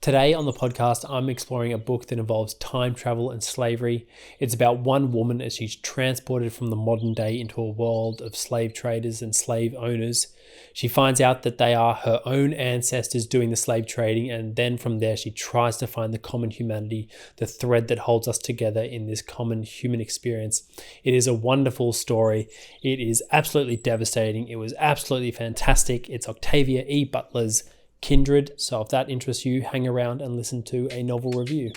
Today on the podcast, I'm exploring a book that involves time travel and slavery. It's about one woman as she's transported from the modern day into a world of slave traders and slave owners. She finds out that they are her own ancestors doing the slave trading, and then from there she tries to find the common humanity, the thread that holds us together in this common human experience. It is a wonderful story. It is absolutely devastating. It was absolutely fantastic. It's Octavia E. Butler's Kindred. So if that interests you, hang around and listen to a novel review.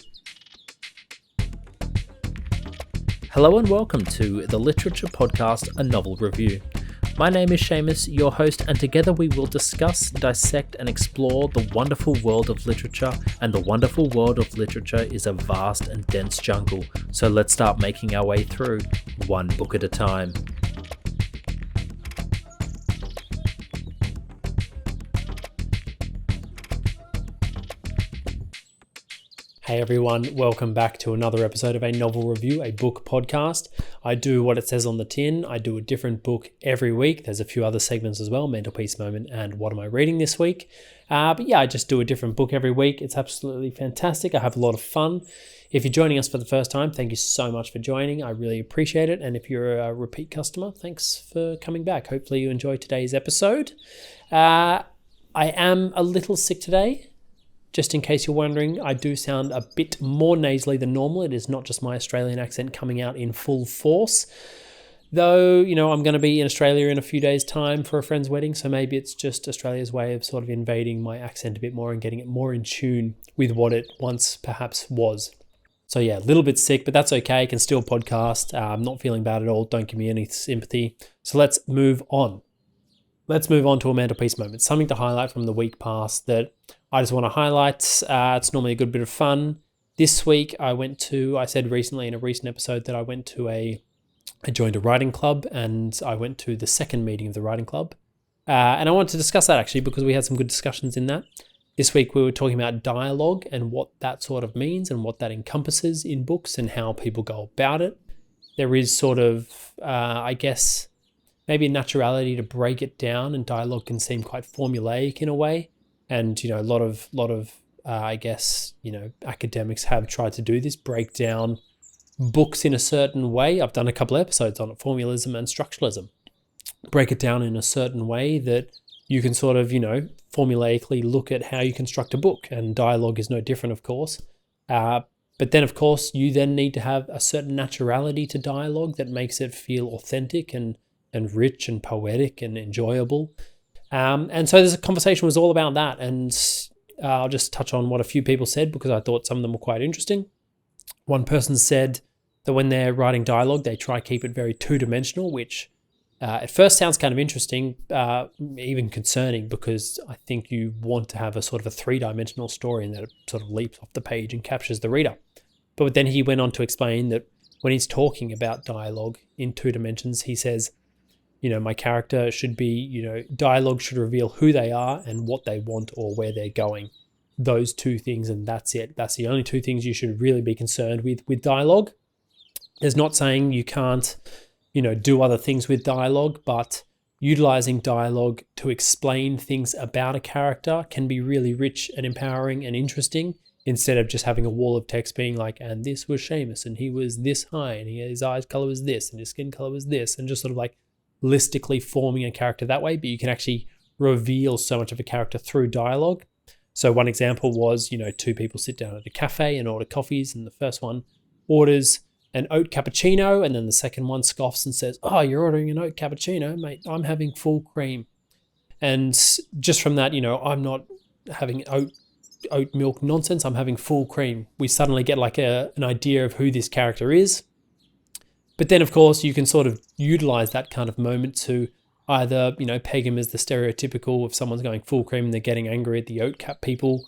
Hello and welcome to the Literature Podcast, a novel review. My name is Seamus, your host, and together we will discuss, dissect, and explore the wonderful world of literature. And the wonderful world of literature is a vast and dense jungle. So let's start making our way through, one book at a time. Hey everyone, welcome back to another episode of a novel review, a book podcast. I do what it says on the tin. I do a different book every week. There's a few other segments as well, Mental Peace Moment and What Am I Reading This Week? But yeah, I just do a different book every week. It's absolutely fantastic. I have a lot of fun. If you're joining us for the first time, thank you so much for joining. I really appreciate it. And if you're a repeat customer, thanks for coming back. Hopefully you enjoy today's episode. I am a little sick today. Just in case you're wondering, I do sound a bit more nasally than normal. It is not just my Australian accent coming out in full force. Though, I'm going to be in Australia in a few days' time for a friend's wedding, so maybe it's just Australia's way of sort of invading my accent a bit more and getting it more in tune with what it once perhaps was. So yeah, a little bit sick, but that's okay. I can still podcast. I'm not feeling bad at all. Don't give me any sympathy. So let's move on. Let's move on to a Mantle Peace Moment. Something to highlight from the week past that I just want to highlight. It's normally a good bit of fun. This week I said recently in a recent episode that I joined a writing club, and I went to the second meeting of the writing club. And I wanted to discuss that actually because we had some good discussions in that. This week we were talking about dialogue and what that sort of means and what that encompasses in books and how people go about it. There is sort of, maybe a naturality to break it down, and dialogue can seem quite formulaic in a way. And, a lot of academics have tried to do this, break down books in a certain way. I've done a couple of episodes on it, formalism and structuralism. Break it down in a certain way that you can sort of, formulaically look at how you construct a book, and dialogue is no different, of course. But then, of course, you then need to have a certain naturality to dialogue that makes it feel authentic and rich and poetic and enjoyable. And so this conversation was all about that. And I'll just touch on what a few people said because I thought some of them were quite interesting. One person said that when they're writing dialogue, they try to keep it very two-dimensional, which at first sounds kind of interesting, even concerning, because I think you want to have a sort of a three-dimensional story and that it sort of leaps off the page and captures the reader. But then he went on to explain that when he's talking about dialogue in two dimensions, he says, my character should be, dialogue should reveal who they are and what they want or where they're going. Those two things, and that's it. That's the only two things you should really be concerned with dialogue. It's not saying you can't, do other things with dialogue, but utilizing dialogue to explain things about a character can be really rich and empowering and interesting, instead of just having a wall of text being like, and this was Seamus, and he was this high, and his eyes color was this, and his skin color was this, and just sort of like listically forming a character that way. But you can actually reveal so much of a character through dialogue. So one example was, two people sit down at a cafe and order coffees, and the first one orders an oat cappuccino, and then the second one scoffs and says, "Oh, you're ordering an oat cappuccino, mate. I'm having full cream." And just from that, I'm not having oat milk nonsense. I'm having full cream. We suddenly get like an idea of who this character is. But then, of course, you can sort of utilize that kind of moment to either, peg him as the stereotypical, if someone's going full cream and they're getting angry at the oat cap people,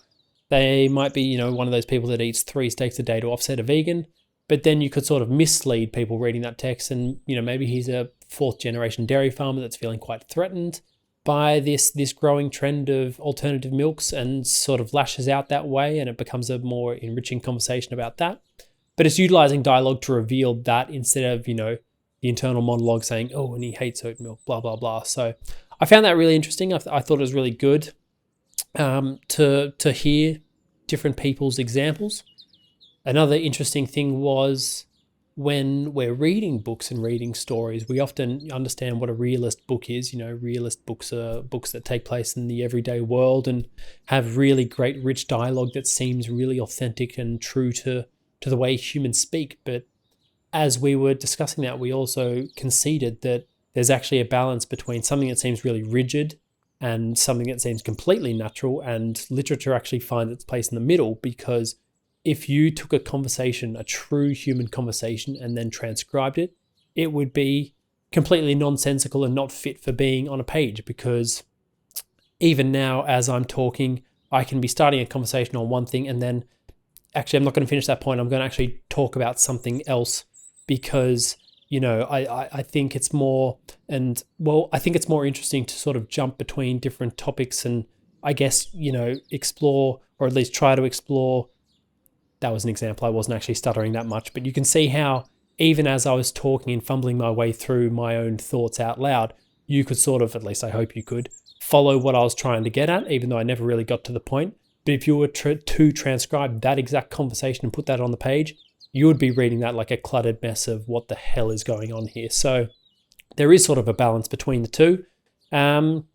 they might be, one of those people that eats 3 steaks a day to offset a vegan. But then you could sort of mislead people reading that text, and, maybe he's a 4th generation dairy farmer that's feeling quite threatened by this growing trend of alternative milks and sort of lashes out that way, and it becomes a more enriching conversation about that. But it's utilizing dialogue to reveal that instead of, the internal monologue saying, oh, and he hates oat milk, blah, blah, blah. So I found that really interesting. I thought it was really good to hear different people's examples. Another interesting thing was when we're reading books and reading stories, we often understand what a realist book is. Realist books are books that take place in the everyday world and have really great, rich dialogue that seems really authentic and true to the way humans speak. But as we were discussing that, we also conceded that there's actually a balance between something that seems really rigid and something that seems completely natural, and literature actually finds its place in the middle, because if you took a conversation, a true human conversation, and then transcribed it, it would be completely nonsensical and not fit for being on a page. Because even now, as I'm talking, I can be starting a conversation on one thing, and then actually I'm not going to finish that point. I'm going to actually talk about something else, because I think it's more, I think it's more interesting to sort of jump between different topics and I guess, explore, or at least try to explore. That was an example. I wasn't actually stuttering that much, but you can see how even as I was talking and fumbling my way through my own thoughts out loud, you could sort of, at least I hope you could, follow what I was trying to get at, even though I never really got to the point. But if you were to transcribe that exact conversation and put that on the page, you would be reading that like a cluttered mess of what the hell is going on here. So there is sort of a balance between the two. And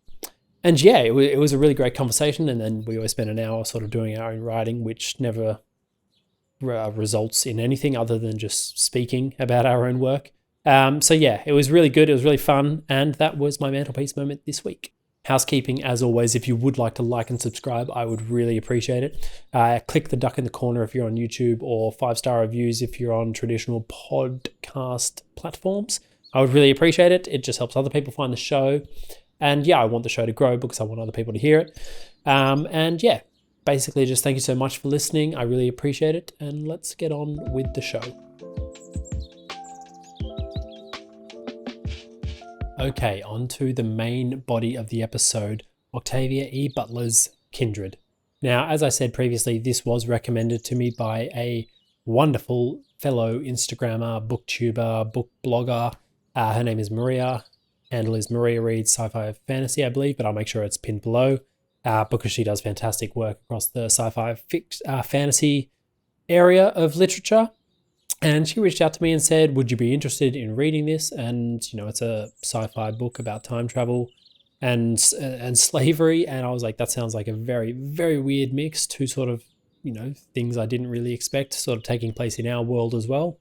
yeah, it was a really great conversation. And then we always spent an hour sort of doing our own writing, which never results in anything other than just speaking about our own work. So yeah, it was really good. It was really fun. And that was my mantelpiece moment this week. Housekeeping, as always, if you would like to like and subscribe, I would really appreciate it. Click the duck in the corner if you're on YouTube, or 5-star reviews if you're on traditional podcast platforms. I would really appreciate it. It just helps other people find the show. And yeah, I want the show to grow because I want other people to hear it. And yeah, basically just thank you so much for listening. I really appreciate it. And let's get on with the show. Okay, on to the main body of the episode, Octavia E. Butler's Kindred. Now, as I said previously, this was recommended to me by a wonderful fellow Instagrammer, booktuber, book blogger. Her name is Maria. Handle is Maria Reads Sci-Fi Fantasy, I believe, but I'll make sure it's pinned below because she does fantastic work across the sci-fi fantasy area of literature. And she reached out to me and said, would you be interested in reading this? And, it's a sci-fi book about time travel and slavery. And I was like, that sounds like a very, very weird mix to sort of, things I didn't really expect sort of taking place in our world as well.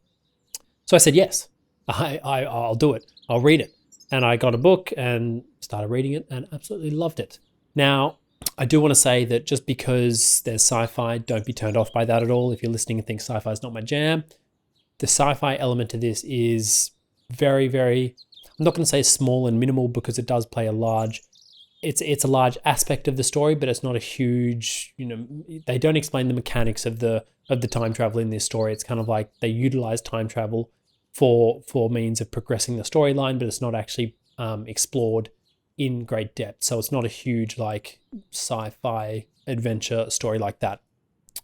So I said, yes, I'll do it. I'll read it. And I got a book and started reading it and absolutely loved it. Now, I do want to say that just because there's sci-fi, don't be turned off by that at all. If you're listening and think sci-fi is not my jam, the sci-fi element to this is very, very, I'm not going to say small and minimal because it does play a large, it's a large aspect of the story, but it's not a huge, they don't explain the mechanics of the time travel in this story. It's kind of like they utilize time travel for means of progressing the storyline, but it's not actually explored in great depth. So it's not a huge like sci-fi adventure story like that.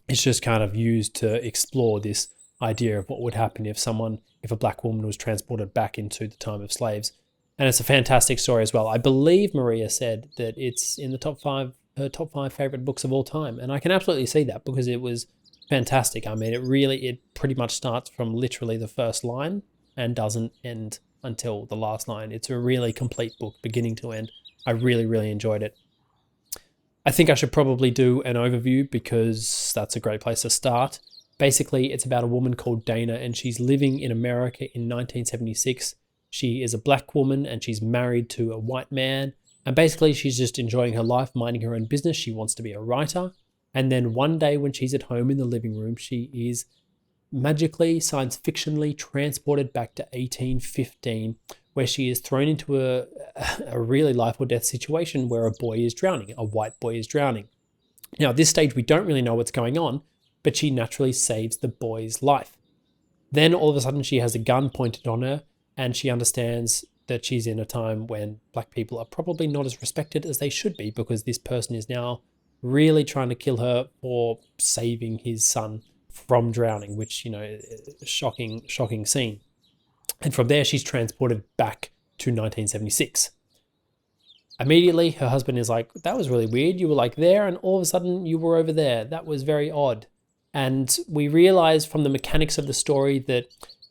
It's just kind of used to explore this idea of what would happen if a black woman was transported back into the time of slaves. And it's a fantastic story as well. I believe Maria said that it's in the her top five favorite books of all time. And I can absolutely see that because it was fantastic. I mean, it pretty much starts from literally the first line and doesn't end until the last line. It's a really complete book, beginning to end. I really, really enjoyed it. I think I should probably do an overview because that's a great place to start. Basically, it's about a woman called Dana, and she's living in America in 1976. She is a black woman and she's married to a white man. And basically, she's just enjoying her life, minding her own business. She wants to be a writer. And then one day when she's at home in the living room, she is magically, science fictionally transported back to 1815, where she is thrown into a really life or death situation where a boy is drowning, a white boy is drowning. Now, at this stage, we don't really know what's going on, but she naturally saves the boy's life. Then all of a sudden she has a gun pointed on her and she understands that she's in a time when black people are probably not as respected as they should be because this person is now really trying to kill her for saving his son from drowning, which, shocking scene. And from there she's transported back to 1976. Immediately, her husband is like, that was really weird. You were like there, and all of a sudden you were over there. That was very odd. And we realize from the mechanics of the story that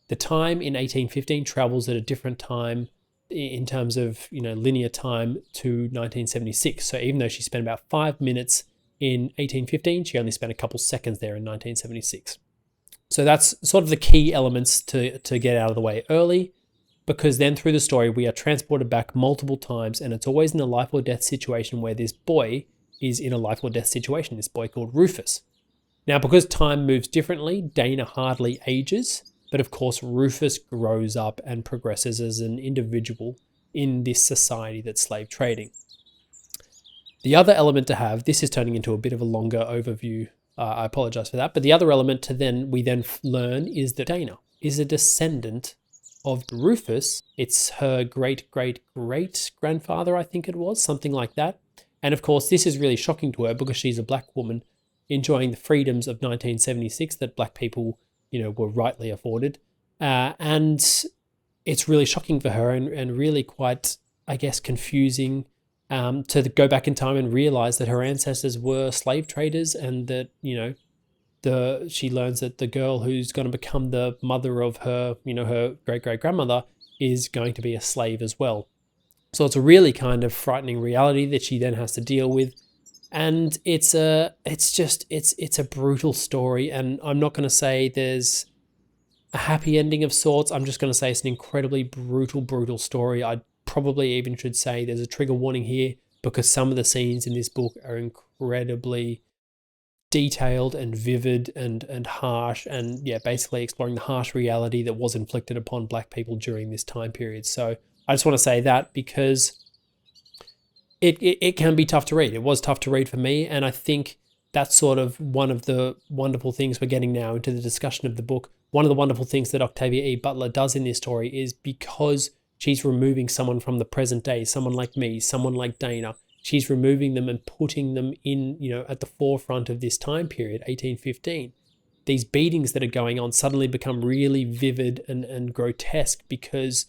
the time in 1815 travels at a different time in terms of, linear time to 1976. So even though she spent about 5 minutes in 1815, she only spent a couple seconds there in 1976. So that's sort of the key elements to get out of the way early, because then through the story, we are transported back multiple times, and it's always in a life or death situation where this boy is in a life or death situation, this boy called Rufus. Now, because time moves differently, Dana hardly ages, but of course, Rufus grows up and progresses as an individual in this society that's slave trading. The other element to have, this is turning into a bit of a longer overview, I apologize for that, but the other element we then learn is that Dana is a descendant of Rufus. It's her great-great-great-grandfather, I think it was, something like that. And of course, this is really shocking to her because she's a black woman enjoying the freedoms of 1976 that black people, were rightly afforded. And it's really shocking for her and really quite, I guess, confusing to go back in time and realize that her ancestors were slave traders, and that, she learns that the girl who's going to become the mother of her, her great-great-grandmother is going to be a slave as well. So it's a really kind of frightening reality that she then has to deal with. And it's a brutal story. And I'm not going to say there's a happy ending of sorts. I'm just going to say it's an incredibly brutal story. I probably even should say there's a trigger warning here, because some of the scenes in this book are incredibly detailed and vivid and harsh, and basically exploring the harsh reality that was inflicted upon black people during this time period. So I just want to say that, because it can be tough to read. It was tough to read for me, and I think that's sort of one of the wonderful things we're getting now into the discussion of the book. One of the wonderful things that Octavia E. Butler does in this story is, because she's removing someone from the present day, someone like me, someone like Dana, she's removing them and putting them in, at the forefront of this time period, 1815. These beatings that are going on suddenly become really vivid and grotesque, because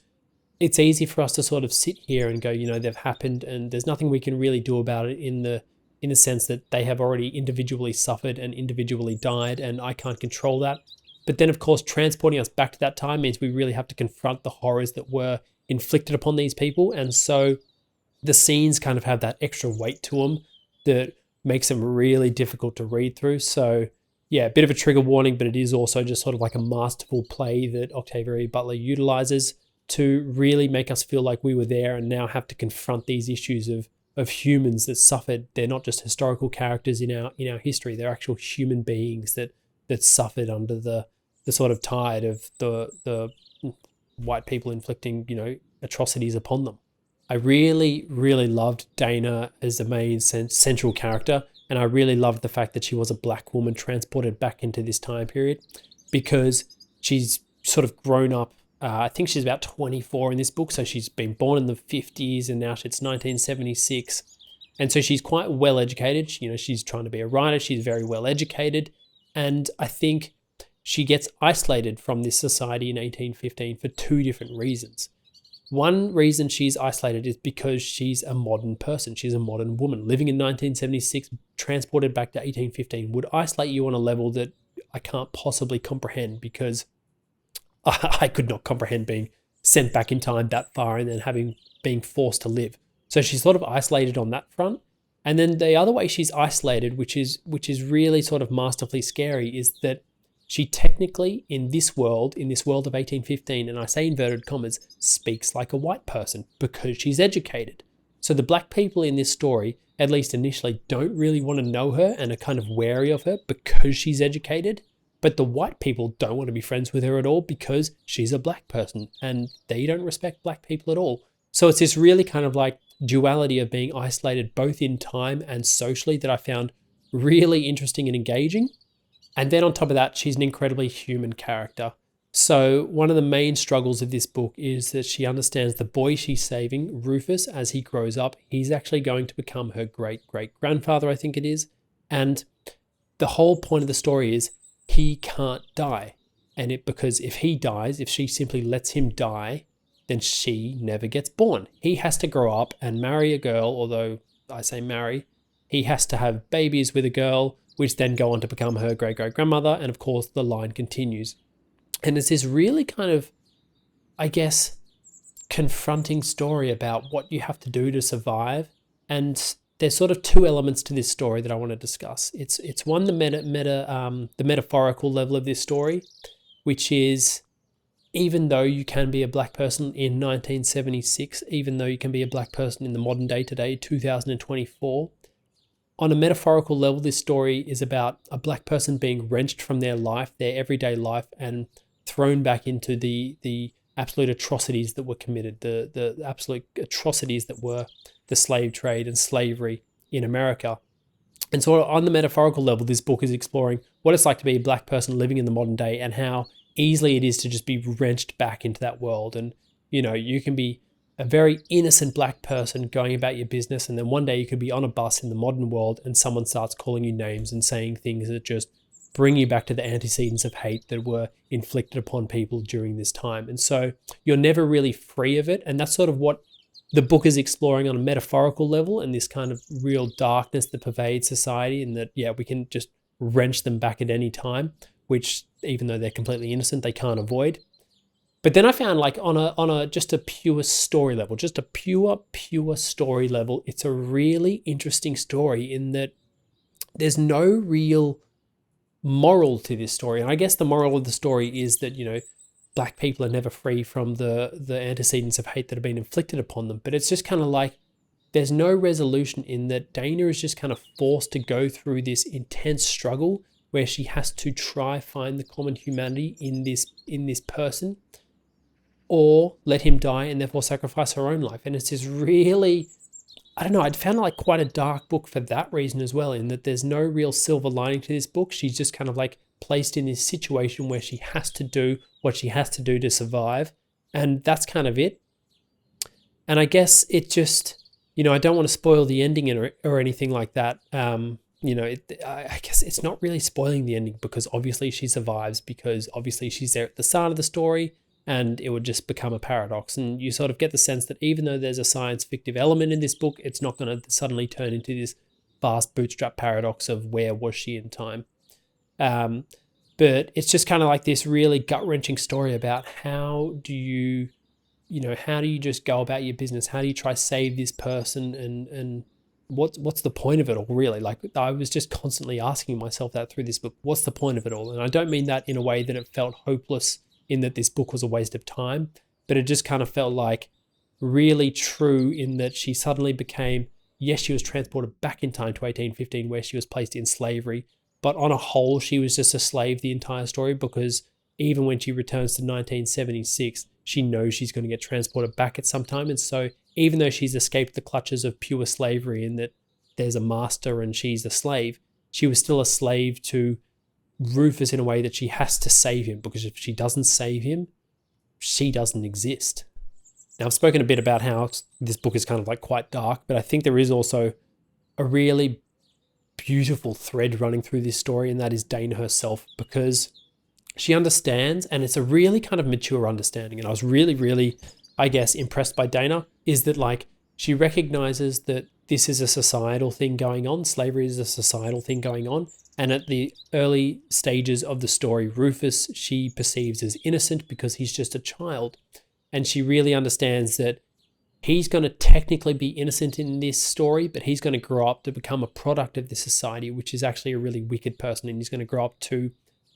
it's easy for us to sort of sit here and go, they've happened and there's nothing we can really do about it in the sense that they have already individually suffered and individually died, and I can't control that. But then, of course, transporting us back to that time means we really have to confront the horrors that were inflicted upon these people. And so the scenes kind of have that extra weight to them that makes them really difficult to read through. So a bit of a trigger warning, but it is also just sort of like a masterful play that Octavia E. Butler utilizes to really make us feel like we were there and now have to confront these issues of humans that suffered. They're not just historical characters in our history. They're actual human beings that suffered under the sort of tide of the white people inflicting, atrocities upon them. I really, really loved Dana as the main central character, and I really loved the fact that she was a black woman transported back into this time period, because she's sort of grown up. I think she's about 24 in this book, so she's been born in the 50s, and now it's 1976. And so she's quite well educated. She's trying to be a writer. She's very well educated. And I think she gets isolated from this society in 1815 for two different reasons. One reason she's isolated is because she's a modern person. She's a modern woman. Living in 1976, transported back to 1815, would isolate you on a level that I can't possibly comprehend, because I could not comprehend being sent back in time that far and then being forced to live. So she's sort of isolated on that front. And then the other way she's isolated, which is really sort of masterfully scary, is that she technically, in this world of 1815, and I say inverted commas, speaks like a white person because she's educated. So the black people in this story, at least initially, don't really want to know her and are kind of wary of her because she's educated. But the white people don't want to be friends with her at all because she's a black person and they don't respect black people at all. So it's this really kind of like duality of being isolated both in time and socially that I found really interesting and engaging. And then on top of that, she's an incredibly human character. So one of the main struggles of this book is that she understands the boy she's saving, Rufus, as he grows up, he's actually going to become her great-great-grandfather, I think it is. And the whole point of the story is he can't die. And because if he dies, if she simply lets him die, then she never gets born. He has to grow up and marry a girl, although I say marry. He has to have babies with a girl, which then go on to become her great-great-grandmother. And of course, the line continues. And it's this really kind of, I guess, confronting story about what you have to do to survive. And there's sort of two elements to this story that I want to discuss. It's one, the metaphorical level of this story, which is, even though you can be a black person in 1976, even though you can be a black person in the modern day today, 2024, on a metaphorical level, this story is about a black person being wrenched from their life, their everyday life, and thrown back into the absolute atrocities that were committed, the absolute atrocities that were the slave trade and slavery in America. And so on the metaphorical level, this book is exploring what it's like to be a black person living in the modern day and how easily it is to just be wrenched back into that world. And, you know, you can be a very innocent black person going about your business, and then one day you could be on a bus in the modern world and someone starts calling you names and saying things that just bring you back to the antecedents of hate that were inflicted upon people during this time. And so you're never really free of it. And that's sort of what the book is exploring on a metaphorical level, and this kind of real darkness that pervades society, and that, yeah, we can just wrench them back at any time, which, even though they're completely innocent, they can't avoid. But then I found, like, on a just a pure story level, just a pure story level, it's a really interesting story in that there's no real moral to this story. And I guess the moral of the story is that, you know, black people are never free from the antecedents of hate that have been inflicted upon them. But it's just kind of like, there's no resolution in that. Dana is just kind of forced to go through this intense struggle where she has to try find the common humanity in this person, or let him die and therefore sacrifice her own life. And it's this really, I don't know, I'd found it like quite a dark book for that reason as well, in that there's no real silver lining to this book. She's just kind of like placed in this situation where she has to do what she has to do to survive. And that's kind of it. And I guess it just, you know, I don't want to spoil the ending or anything like that. You know, I guess it's not really spoiling the ending, because obviously she survives, because obviously she's there at the start of the story, and it would just become a paradox. And you sort of get the sense that even though there's a science fictive element in this book, it's not going to suddenly turn into this vast bootstrap paradox of where was she in time. But it's just kind of like this really gut-wrenching story about how do you just go about your business? How do you try save this person? And what's the point of it all, really? Like, I was just constantly asking myself that through this book. What's the point of it all? And I don't mean that in a way that it felt hopeless, in that this book was a waste of time, but it just kind of felt like really true in that she suddenly became, yes, she was transported back in time to 1815 where she was placed in slavery, but on a whole, she was just a slave the entire story, because even when she returns to 1976, she knows she's going to get transported back at some time. And so even though she's escaped the clutches of pure slavery, in that there's a master and she's a slave, she was still a slave to Rufus in a way that she has to save him, because if she doesn't save him, she doesn't exist. Now, I've spoken a bit about how this book is kind of like quite dark, but I think there is also a really beautiful thread running through this story, and that is Dana herself, because she understands, and it's a really kind of mature understanding. And I was really, really, I guess, impressed by Dana, is that, like, she recognizes that this is a societal thing going on. Slavery is a societal thing going on. And at the early stages of the story, Rufus, she perceives as innocent because he's just a child. And she really understands that he's going to technically be innocent in this story, but he's going to grow up to become a product of this society, which is actually a really wicked person. And he's going to grow up to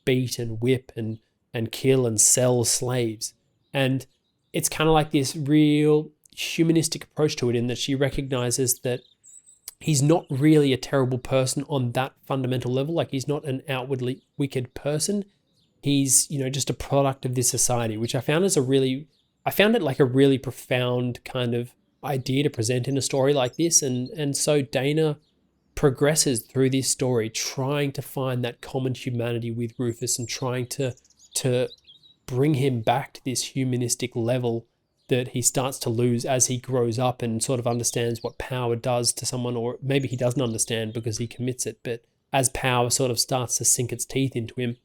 beat and whip and kill and sell slaves. And it's kind of like this real humanistic approach to it, in that she recognizes that he's not really a terrible person on that fundamental level. Like, he's not an outwardly wicked person. He's, you know, just a product of this society, which I found it like a really profound kind of idea to present in a story like this. And so Dana progresses through this story, trying to find that common humanity with Rufus, and trying to bring him back to this humanistic level that he starts to lose as he grows up and sort of understands what power does to someone, or maybe he doesn't understand because he commits it. But as power sort of starts to sink its teeth into him,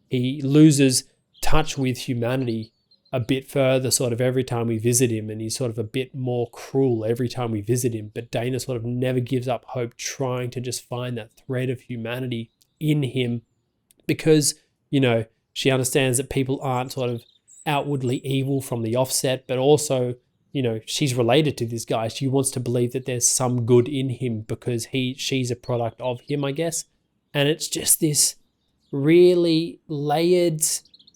he loses touch with humanity a bit further sort of every time we visit him, and he's sort of a bit more cruel every time we visit him. But Dana sort of never gives up hope, trying to just find that thread of humanity in him, because, you know, she understands that people aren't sort of outwardly evil from the offset, but also, you know, she's related to this guy. She wants to believe that there's some good in him because she's a product of him, I guess. And it's just this really layered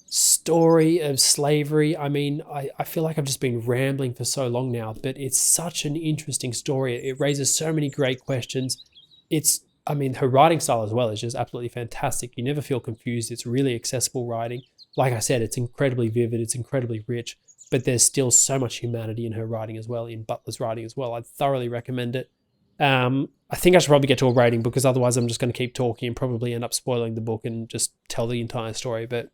story of slavery. I mean, I feel like I've just been rambling for so long now, but it's such an interesting story. It raises so many great questions. I mean, her writing style as well is just absolutely fantastic. You never feel confused. It's really accessible writing. Like I said, it's incredibly vivid. It's incredibly rich, but there's still so much humanity in her writing as well, in Butler's writing as well. I'd thoroughly recommend it. I think I should probably get to a rating, because otherwise I'm just going to keep talking and probably end up spoiling the book and just tell the entire story. But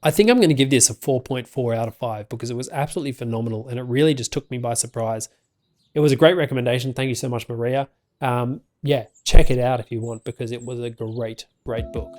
I think I'm going to give this a 4.4 out of 5 because it was absolutely phenomenal and it really just took me by surprise. It was a great recommendation. Thank you so much, Maria. Yeah, check it out if you want, because it was a great, great book.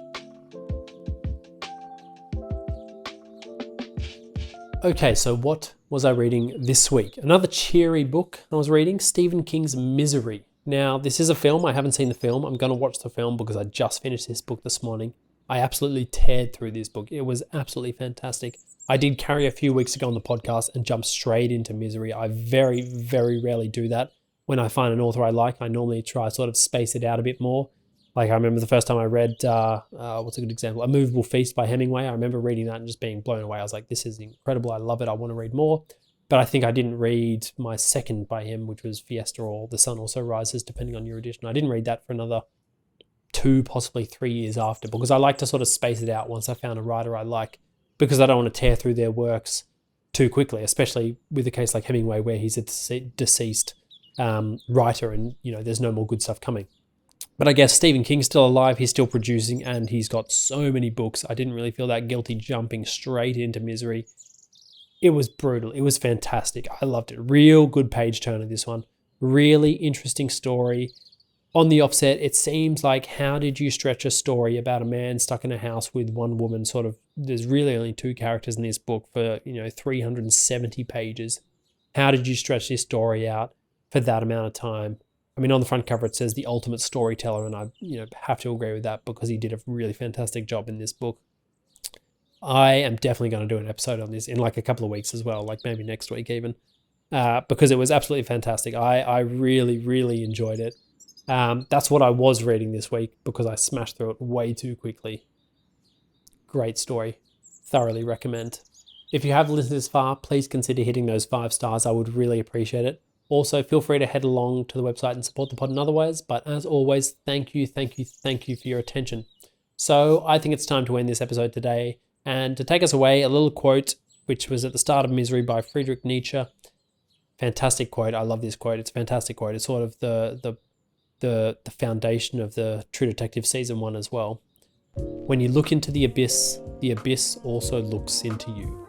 Okay, so what was I reading this week? Another cheery book I was reading, Stephen King's Misery. Now, this is a film. I haven't seen the film. I'm going to watch the film because I just finished this book this morning. I absolutely teared through this book. It was absolutely fantastic. I did Carrie a few weeks ago on the podcast and jumped straight into Misery. I very, very rarely do that. When I find an author I like, I normally try to sort of space it out a bit more. Like I remember the first time I read, what's a good example? A Movable Feast by Hemingway. I remember reading that and just being blown away. I was like, this is incredible. I love it. I want to read more. But I think I didn't read my second by him, which was Fiesta or The Sun Also Rises, depending on your edition. I didn't read that for another 2, possibly 3 years after, because I like to sort of space it out once I found a writer I like, because I don't want to tear through their works too quickly, especially with a case like Hemingway where he's a deceased writer and, you know, there's no more good stuff coming. But I guess Stephen King's still alive, he's still producing, and he's got so many books. I didn't really feel that guilty jumping straight into Misery. It was brutal. It was fantastic. I loved it. Real good page turner, this one. Really interesting story. On the offset, it seems like, how did you stretch a story about a man stuck in a house with one woman? Sort of, there's really only 2 characters in this book for, 370 pages. How did you stretch this story out for that amount of time? I mean, on the front cover, it says the ultimate storyteller, and I, have to agree with that because he did a really fantastic job in this book. I am definitely going to do an episode on this in like a couple of weeks as well, like maybe next week even, because it was absolutely fantastic. I really, really enjoyed it. That's what I was reading this week because I smashed through it way too quickly. Great story. Thoroughly recommend. If you have listened this far, please consider hitting those 5 stars. I would really appreciate it. Also, feel free to head along to the website and support the pod in other ways. But as always, thank you for your attention. So I think it's time to end this episode today. And to take us away, a little quote, which was at the start of Misery by Friedrich Nietzsche. Fantastic quote. I love this quote. It's a fantastic quote. It's sort of the foundation of the True Detective Season 1 as well. When you look into the abyss also looks into you.